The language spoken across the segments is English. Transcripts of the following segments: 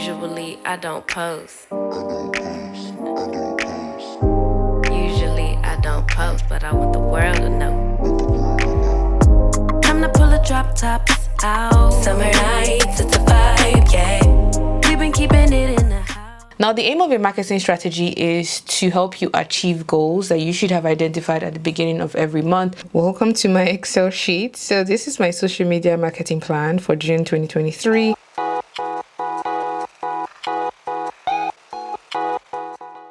Usually I don't post. Usually I don't post, but I want the world to know. Time to pull the drop tops out. Summer nights, it's a vibe, yeah. We've been keeping it in the house. Now, the aim of a marketing strategy is to help you achieve goals that you should have identified at the beginning of every month. Welcome to my Excel sheet. So this is my social media marketing plan for June 2023.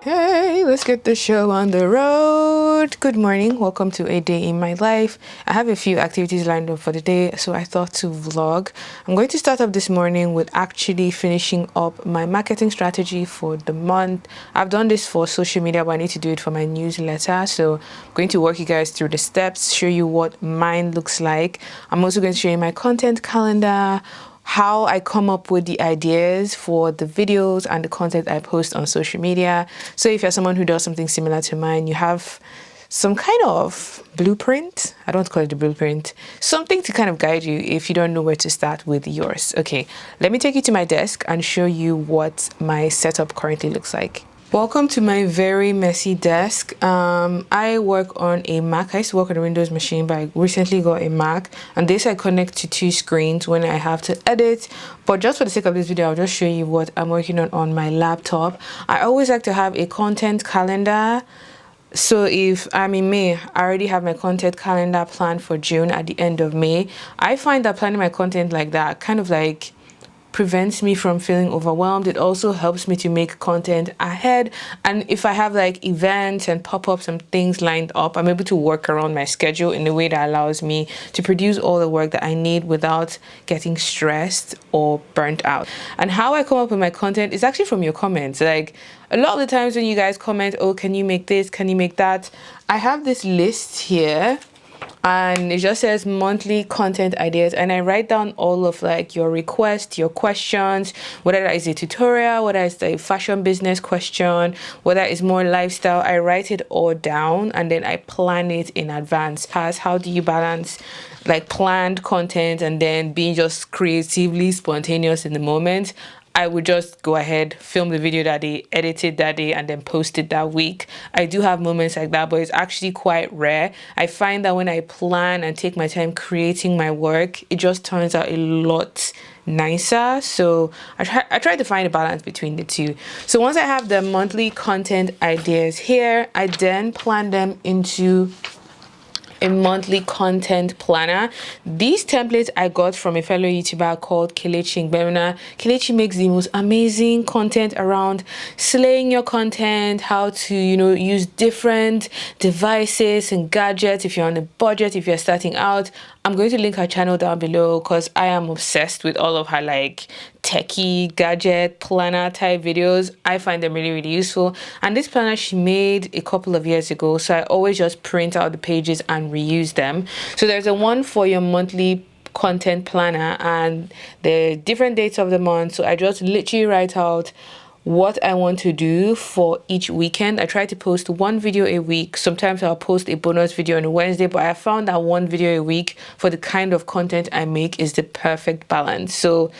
Hey, let's get the show on the road. Good morning. Welcome to a day in my life. I have a few activities lined up for the day, so I thought to vlog. I'm going to start up this morning with actually finishing up my marketing strategy for the month. I've done this for social media, but I need to do it for my newsletter. So I'm going to walk you guys through the steps, show you what mine looks like. I'm also going to show you my content calendar, how I come up with the ideas for the videos and the content I post on social media. So if you're someone who does something similar to mine, you have some kind of blueprint. I don't call it the blueprint. Something to kind of guide you if you don't know where to start with yours. Okay, let me take you to my desk and show you what my setup currently looks like. Welcome to my very messy desk. I work on a Mac. I used to work on a Windows machine, but I recently got a Mac, and this I connect to two screens when I have to edit. But just for the sake of this video, I'll just show you what I'm working on my laptop. I always like to have a content calendar. So if I'm in May, I already have my content calendar planned for June at the end of May. I find that planning my content like that kind of like prevents me from feeling overwhelmed. It also helps me to make content ahead, and if I have like events and pop-ups and things lined up, I'm able to work around my schedule in a way that allows me to produce all the work that I need without getting stressed or burnt out. And how I come up with my content is actually from your comments. Like a lot of the times when you guys comment, oh, can you make this, can you make that, I have this list here and it just says monthly content ideas, and I write down all of like your requests, your questions, whether that is a tutorial, whether it's a fashion business question, whether it's more lifestyle. I write it all down and then I plan it in advance. How do you balance like planned content and then being just creatively spontaneous in the moment? I would just go ahead, film the video that day, edit it that day, and then post it that week. I do have moments like that, but it's actually quite rare. I find that when I plan and take my time creating my work, it just turns out a lot nicer. So I try to find a balance between the two. So once I have the monthly content ideas here, I then plan them into a monthly content planner. These templates I got from a fellow YouTuber called Kelechi Ngbemina. Kelechi makes the most amazing content around slaying your content, how to, use different devices and gadgets if you're on a budget, if you're starting out. I'm going to link her channel down below because I am obsessed with all of her like techie gadget planner type videos. I find them really, really useful. And this planner she made a couple of years ago, so I always just print out the pages and reuse them. So there's a one for your monthly content planner and the different dates of the month. So I just literally write out what I want to do for each weekend. I try to post one video a week. Sometimes I'll post a bonus video on a Wednesday, but I found that one video a week for the kind of content I make is the perfect balance. So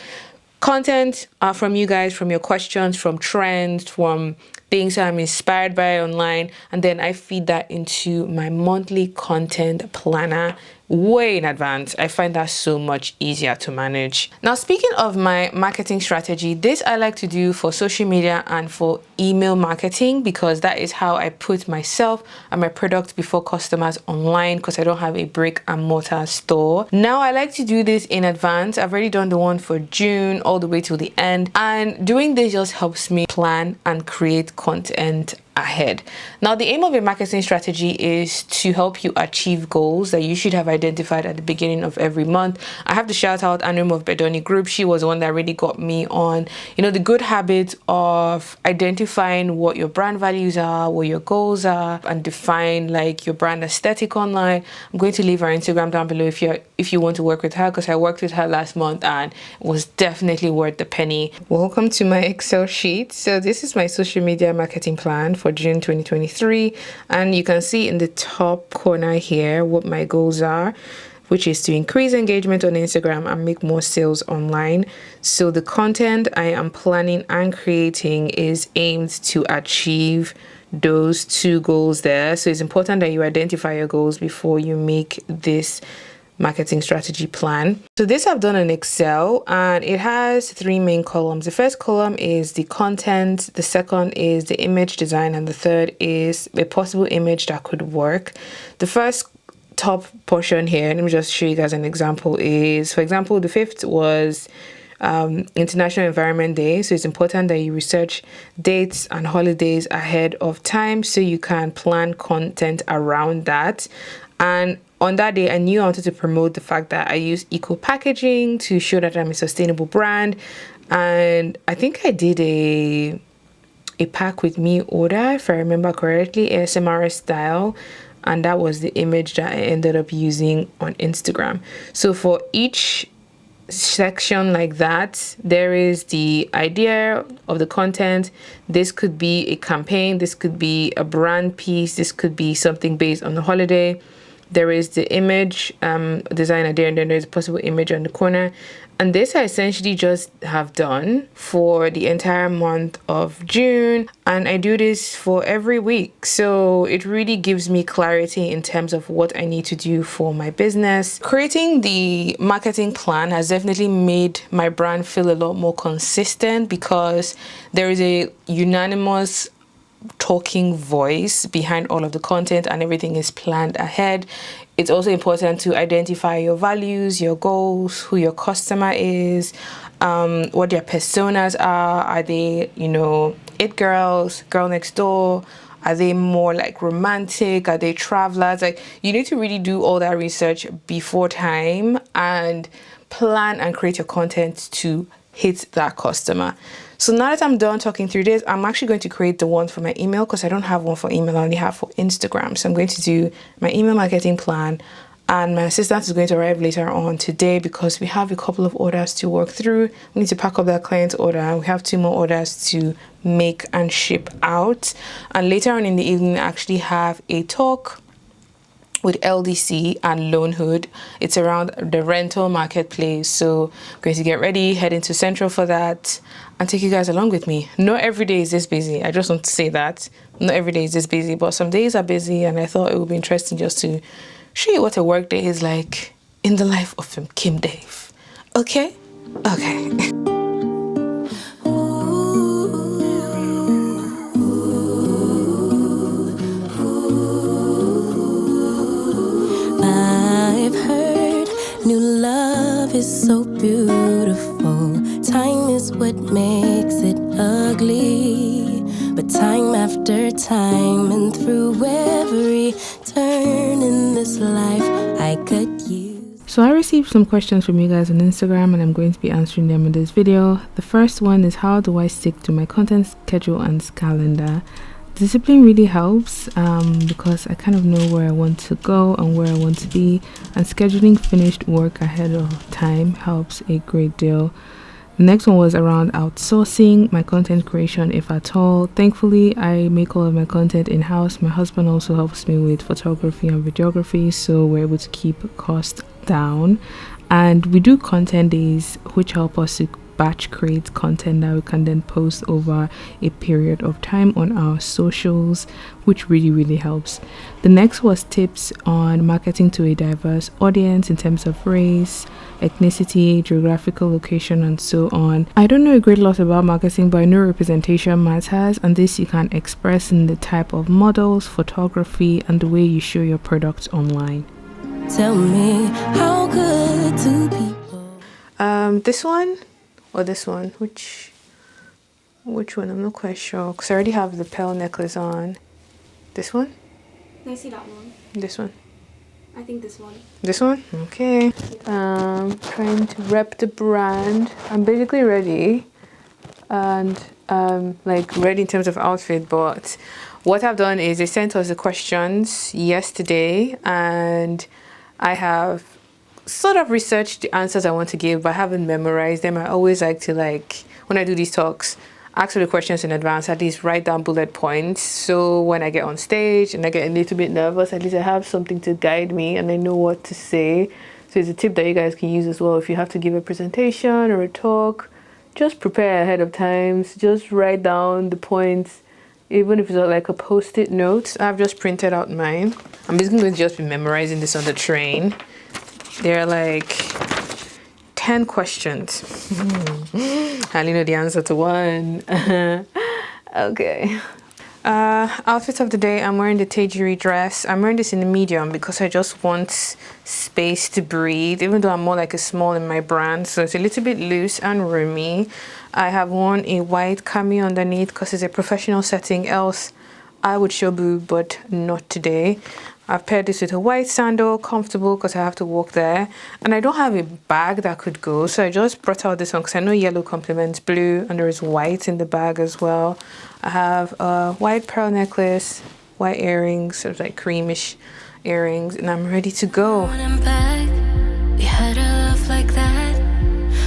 content from you guys, from your questions, from trends, from things I'm inspired by online, and then I feed that into my monthly content planner way in advance. I find that so much easier to manage. Now, speaking of my marketing strategy, this I like to do for social media and for email marketing because that is how I put myself and my product before customers online because I don't have a brick and mortar store. Now, I like to do this in advance. I've already done the one for June all the way till the end, and doing this just helps me plan and create content ahead. Now, the aim of a marketing strategy is to help you achieve goals that you should have identified at the beginning of every month. I have to shout out Anum of Bedoni Group. She was the one that really got me on, the good habit of identifying what your brand values are, what your goals are, and define like your brand aesthetic online. I'm going to leave her Instagram down below if you want to work with her because I worked with her last month and it was definitely worth the penny. Welcome to my Excel sheet. So this is my social media marketing plan for June 2023, and you can see in the top corner here what my goals are. which is to increase engagement on Instagram and make more sales online. So the content I am planning and creating is aimed to achieve those two goals there. So it's important that you identify your goals before you make this marketing strategy plan. So this I've done in Excel, and it has three main columns. The first column is the content, the second is the image design, and the third is a possible image that could work. The first top portion here, let me just show you guys an example, is, for example, the fifth was International Environment Day. So it's important that you research dates and holidays ahead of time so you can plan content around that. And on that day, I knew I wanted to promote the fact that I use eco packaging to show that I'm a sustainable brand. And I think I did a pack with me order, if I remember correctly, ASMR style. And that was the image that I ended up using on Instagram. So for each section like that, there is the idea of the content. This could be a campaign, this could be a brand piece, this could be something based on the holiday. There is the image design idea, and then there's a possible image on the corner. And this I essentially just have done for the entire month of June, and I do this for every week. So it really gives me clarity in terms of what I need to do for my business. Creating the marketing plan has definitely made my brand feel a lot more consistent because there is a unanimous talking voice behind all of the content, and everything is planned ahead. It's also important to identify your values, your goals, who your customer is, what their personas are. Are they, it girls, girl next door? Are they more like romantic? Are they travelers? Like, you need to really do all that research before time and plan and create your content to hit that customer. So now that I'm done talking through this, I'm actually going to create the one for my email because I don't have one for email. I only have for Instagram. So I'm going to do my email marketing plan, and my assistant is going to arrive later on today because we have a couple of orders to work through. We need to pack up that client's order, and we have 2 more orders to make and ship out. And later on in the evening, I actually have a talk with LDC and Loanhood. It's around the rental marketplace. So I'm going to get ready, head into Central for that, and take you guys along with me. Not every day is this busy. I just want to say that. Not every day is this busy, but some days are busy, and I thought it would be interesting just to show you what a work day is like in the life of Kim Dave. Okay? Okay. New love is so beautiful. Time is what makes it ugly. But time after time and through every turn in this life, I could use. So I received some questions from you guys on Instagram, and I'm going to be answering them in this video. The first one is, how do I stick to my content schedule and calendar? Discipline really helps because I kind of know where I want to go and where I want to be, and scheduling finished work ahead of time helps a great deal. The next one was around outsourcing my content creation, if at all. Thankfully, I make all of my content in-house. My husband also helps me with photography and videography, so we're able to keep costs down. And we do content days, which help us to batch create content that we can then post over a period of time on our socials, which really helps. The next was tips on marketing to a diverse audience in terms of race, ethnicity, geographical location, and so on. I don't know a great lot about marketing, but I know representation matters, and this you can express in the type of models, photography, and the way you show your products online. Tell me, how good two people? This one or this one? Which one? I'm not quite sure because I already have the pearl necklace on. This one? I see that one. This one? I think this one. This one? Okay. Trying to rep the brand. I'm basically ready, and like ready in terms of outfit, but what I've done is they sent us the questions yesterday, and I have sort of researched the answers I want to give, but I haven't memorized them. I always like to, when I do these talks, ask for the questions in advance, at least write down bullet points, so when I get on stage and I get a little bit nervous, at least I have something to guide me and I know what to say. So it's a tip that you guys can use as well. If you have to give a presentation or a talk, just prepare ahead of time. Just write down the points, even if it's like a post-it note. I've just printed out mine. I'm basically going to just be memorizing this on the train. There are like 10 questions. I only know the answer to one. Okay. Outfit of the day, I'm wearing the Tejiri dress. I'm wearing this in the medium because I just want space to breathe, even though I'm more like a small in my brand, so it's a little bit loose and roomy. I have worn a white cami underneath because it's a professional setting, else I would show boob, but not today. I've paired this with a white sandal, comfortable because I have to walk there. And I don't have a bag that could go, so I just brought out this one because I know yellow complements blue, and there is white in the bag as well. I have a white pearl necklace, white earrings, sort of like creamish earrings, and I'm ready to go. When I'm back, we had a love like that.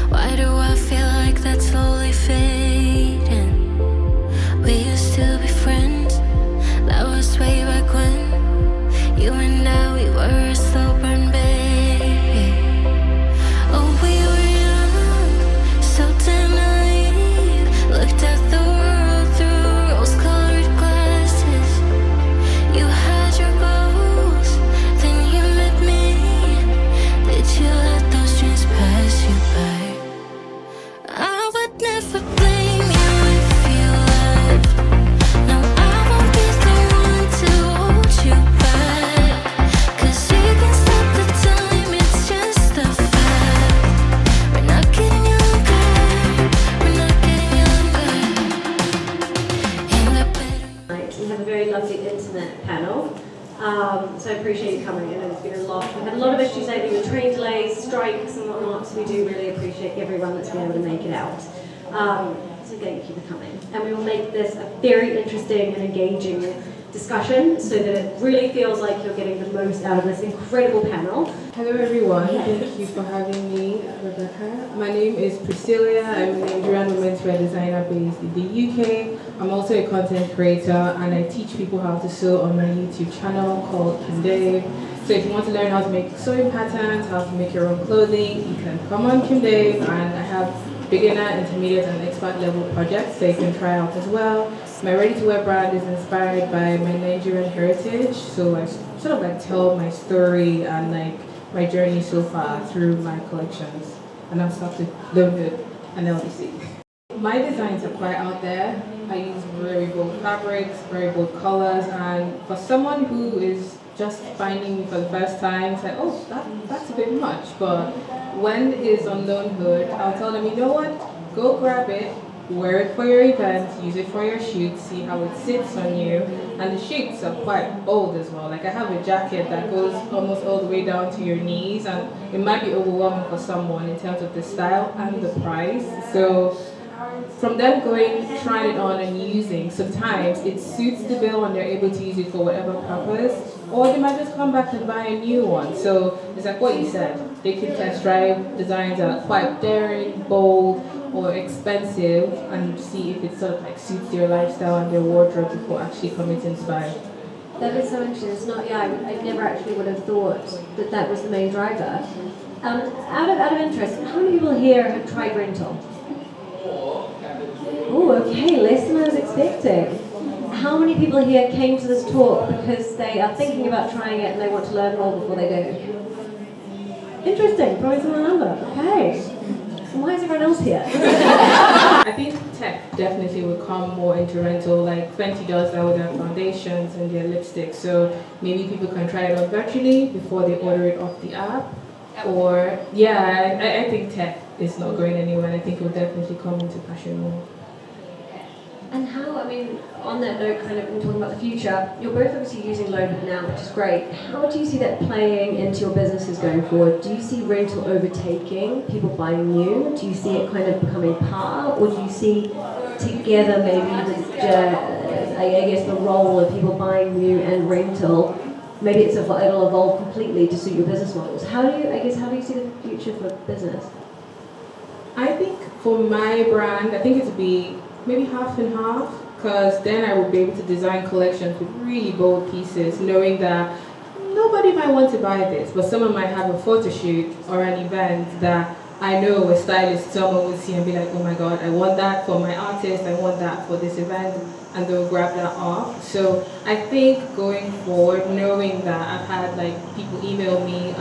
Why do I feel like that's slowly fading? We used to be friends, that was way back when. You and I, we were a slow burn, baby. Oh, we were young, so damn naive. Looked at the world through rose-colored glasses. You had your goals, then you met me. Did you let those dreams pass you by? I would never blame you if you left. No, I won't be the one to hold you back. 'Cause we can stop the time, it's just a fact. We're not getting younger, we're not getting younger. In the bed. We have a very lovely internet panel, so I appreciate you coming in, and it's been a lot. We've had a lot of issues lately with train delays, strikes and whatnot, so we do really appreciate everyone that's been able to make it out. So thank you for coming. And we will make this a very interesting and engaging discussion so that it really feels like you're getting the most out of this incredible panel. Hello everyone, thank you for having me, Rebecca. My name is Priscilla. I'm a Nigerian women's wear designer based in the UK. I'm also a content creator, and I teach people how to sew on my YouTube channel called KDivas. So if you want to learn how to make sewing patterns, how to make your own clothing, you can come on KDivas, and I have beginner, intermediate and expert level projects that you can try out as well. My ready-to-wear brand is inspired by my Nigerian heritage, so I sort of like tell my story and like my journey so far through my collections, and I've started Loaded and LDC. My designs are quite out there. I use very bold fabrics, very bold colors, and for someone who is just finding me for the first time, it's like, oh, that's a bit much. But when it's on Lone Hood, I'll tell them, you know what, go grab it, wear it for your event, use it for your shoot, see how it sits on you. And the shapes are quite bold as well. Like I have a jacket that goes almost all the way down to your knees, and it might be overwhelming for someone in terms of the style and the price. So from them going, trying it on and using, sometimes it suits the bill and they're able to use it for whatever purpose, or they might just come back and buy a new one. So it's like what you said, they can test drive designs that are quite daring, bold, or expensive, and see if it sort of like suits their lifestyle and their wardrobe before actually committing to buy. That is so interesting. It's not, I never actually would have thought that that was the main driver. Out of interest, how many people here have tried rental? Oh, okay, less than I was expecting. How many people here came to this talk because they are thinking about trying it and they want to learn more before they do? Interesting, probably similar number. Okay. So why is everyone else here? I think tech definitely will come more into rental, like Fenty does that with their foundations and their lipsticks. So maybe people can try it out virtually before they order it off the app. Or, I think tech is not going anywhere, and I think it will definitely come into fashion more. And how, on that note, kind of in talking about the future, you're both obviously using Loaded now, which is great. How do you see that playing into your businesses going forward? Do you see rental overtaking people buying new? Do you see it kind of becoming par? Or do you see together maybe the role of people buying new and rental? Maybe it'll evolve completely to suit your business models. How do you see the future for business? I think for my brand, I think it would be maybe half and half, because then I would be able to design collections with really bold pieces, knowing that nobody might want to buy this, but someone might have a photo shoot or an event that I know a stylist, someone will see and be like, oh my god, I want that for my artist, I want that for this event, and they'll grab that off. So I think going forward, knowing that I've had like people email me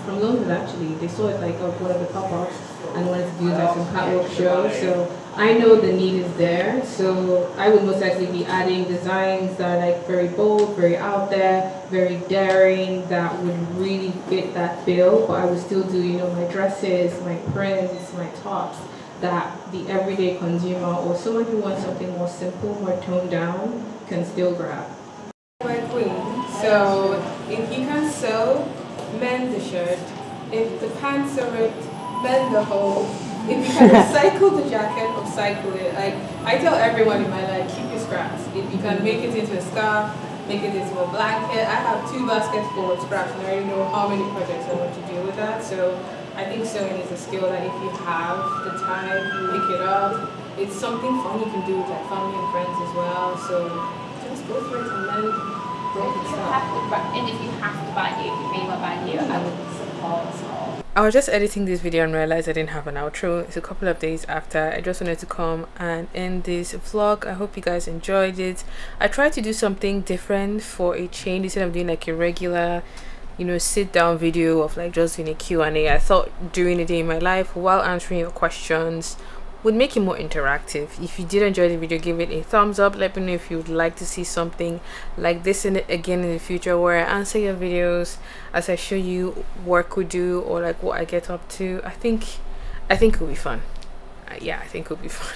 from London actually, they saw it like on one of the pop-ups and wanted to do like some catwalk show. So I know the need is there. So I would most likely be adding designs that are like very bold, very out there, very daring, that would really fit that bill. But I would still do, you know, my dresses, my prints, my tops, that the everyday consumer or someone who wants something more simple, more toned down, can still grab. My queen. So if you can sew, mend the shirt. If the pants are ripped, mend the hole. If you can recycle the jacket, upcycle it. Like I tell everyone in my life, keep your scraps. If you can make it into a scarf, make it into a blanket. I have 2 baskets full of scraps and I already know how many projects I want to do with that. So I think sewing is a skill that if you have the time, pick it up. It's something fun you can do with like family and friends as well. So just go for it and then broken stuff. And if you have to buy new, if you really want to buy new, I would support small. I was just editing this video and realized I didn't have an outro. It's a couple of days after. I just wanted to come and end this vlog. I hope you guys enjoyed it. I tried to do something different for a change instead of doing like a regular, you know, sit down video of like just doing a Q&A. I thought doing a day in my life while answering your questions would make it more interactive. If you did enjoy the video, give it a thumbs up. Let me know if you would like to see something like this in it again in the future, where I answer your videos as I show you work we do or like what I get up to. I think it'll be fun. Yeah, I think it'll be fun.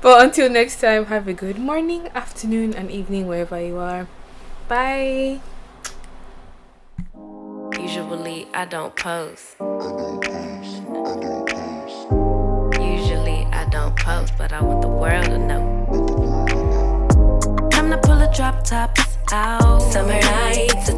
But until next time, have a good morning, afternoon and evening wherever you are. Bye. Usually I don't post. Usually I don't post, but I want the world to know. Time to pull the drop tops out. Summer nights,